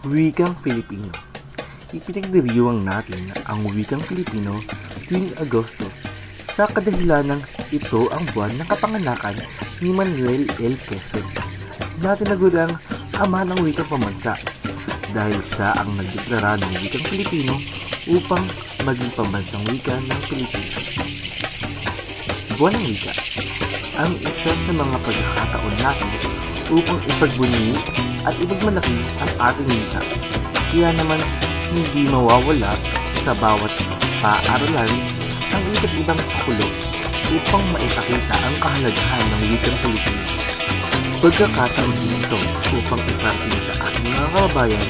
Wikang Filipino. Ipinagdiriwang natin ang wikang Filipino tuwing Agosto sa kadahilanang ito ang buwan ng kapanganakan ni Manuel L. Quezon na tinaguriang ama ng wikang pambansa dahil siya ang nagdeklara ng wikang Filipino upang maging pambansang wika ng Pilipinas. Buwan ng wika ang isa sa mga pagkakataon natin upang ipagbunyi at ipagmalaki ang ating wika. Kaya naman hindi mawawala sa bawat paaralan ang iba't ibang pakulo upang maipakita ang kahalagahan ng wikang Pilipino. Pagkakataon din ito upang iparating sa ating mga kababayan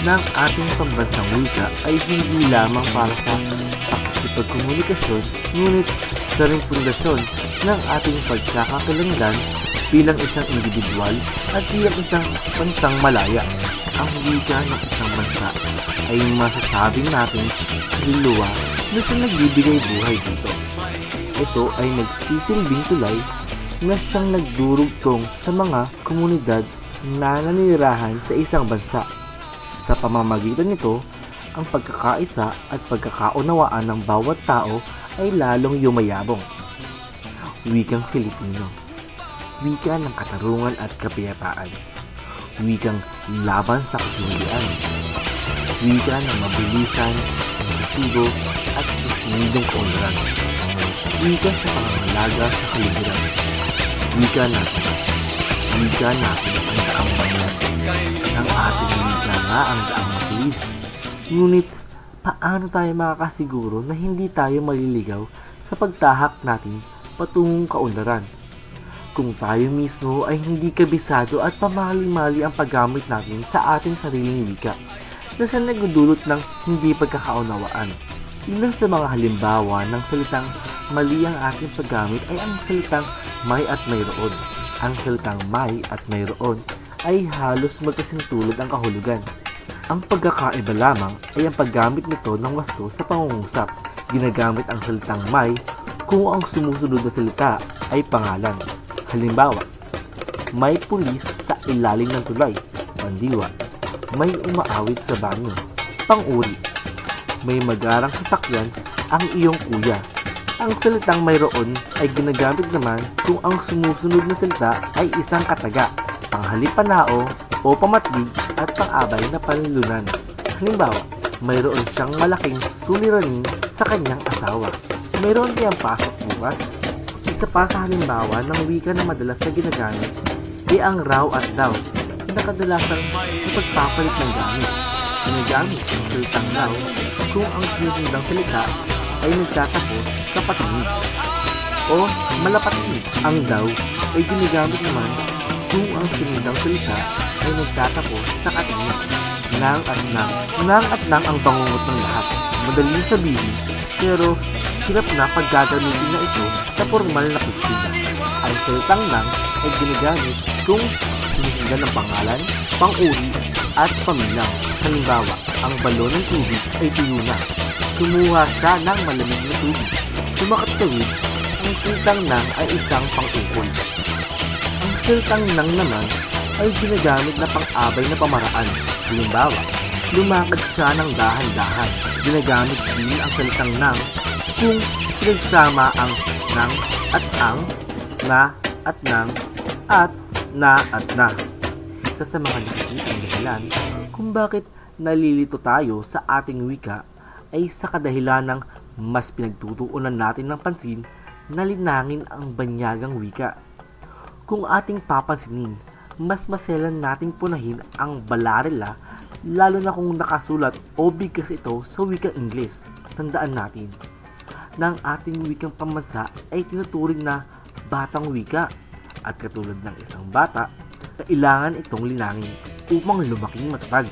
na ang ating pambansang wika ay hindi lamang para sa pakikipagkomunikasyon, ngunit sa ring pundasyon ng ating pagkakakilanlan bilang isang individual at bilang isang bansang malaya. Ang wika ng isang bansa ay masasabing natin hiluluwa na siya nagbibigay buhay dito. Ito ay nagsisilbing tulay na siyang nagdurugtong sa mga komunidad na nanirahan sa isang bansa. Sa pamamagitan nito, ang pagkakaisa at pagkakaunawaan ng bawat tao ay lalong yumayabong. Wikang Filipino. Wika ng katarungan at kapayapaan. Wikang laban sa kasundian. Wika ng mabilisan, positibo at sustinidong kaunlaran. Wika sa pangangalaga sa kaliburan. Wika natin. Wika natin ang daang banyan. Ang ating wika nga ang daang matuwid. Ngunit, paano tayo makakasiguro na hindi tayo maliligaw sa pagtahak natin patungong kaunlaran? Kung tayo mismo ay hindi kabisado at pamali-mali ang paggamit natin sa ating sariling wika na siya nagdudulot ng hindi pagkakaunawaan. Ilan sa mga halimbawa ng salitang mali ang ating paggamit ay ang salitang may at mayroon. Ang salitang may at mayroon ay halos magkasintulad ang kahulugan. Ang pagkakaiba lamang ay ang paggamit nito ng wasto sa pangungusap. Ginagamit ang salitang may kung ang sumusunod na salita ay pangalan. Halimbawa, may pulis sa ilalim ng tulay. Pandiwa, may umaawit sa banyo. Pang-uri, may magarang sasakyan ang iyong kuya. Ang salitang mayroon ay ginagamit naman kung ang sumusunod na salita ay isang kataga, panghalipanao o pamatlig at pang-abay na panlilunan. Halimbawa, mayroon siyang malaking suliranin sa kanyang asawa. Mayroon kayang pasok bukas? Isa pa sa halimbawa ng wika na madalas na ginagamit ay ang raw at daw na kadalasang ipagpapalit ng gamit. Ginagamit ang salitang raw kung ang sinusundang salita ay nagtatapos sa patinig o malapatinig. Ang daw ay ginagamit naman kung ang sinusundang salita ay nagtatapos sa katinig. Nang at nang. Nang at nang ang bangungot ng lahat. Madaling sabihin, pero hirap na paggagamitin na ito sa formal na kusina. Ang salitang nang ay ginagamit kung sinusundan ng pangalan, pang-uri, at pamilang. Halimbawa, ang balon ng tubig ay tuyo na. Kumuha siya ng malamig na tubig. Sumakatawid, ang salitang nang ay isang pang-ukol. Ang salitang nang naman ay ginagamit na pang-abay na pamaraan. Halimbawa, lumakad siya ng dahan-dahan. Ginagamit din ang salitang nang kung pinagsama ang nang at ang, na at nang, at na at na. Isa sa mga nakikitang dahilan kung bakit nalilito tayo sa ating wika ay sa kadahilan ng mas pinagtutuunan natin ng pansin na linangin ang banyagang wika. Kung ating papansinin, mas maselan nating punahin ang Balarela lalo na kung nakasulat o bigkas ito sa wikang Ingles. Tandaan natin na ang ating wikang pambansa ay tinuturing na batang wika at katulad ng isang bata, kailangan itong linangin upang lumaking matatag.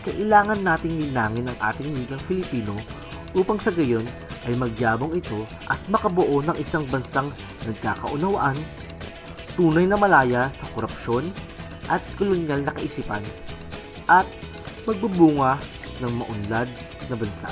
Kailangan nating linangin ang ating wikang Filipino upang sa gayon ay magyabong ito at makabuo ng isang bansang nagkakaunawaan, tunay na malaya sa korupsyon at kolonyal na kaisipan, at magbubunga ng maunlad na bansa.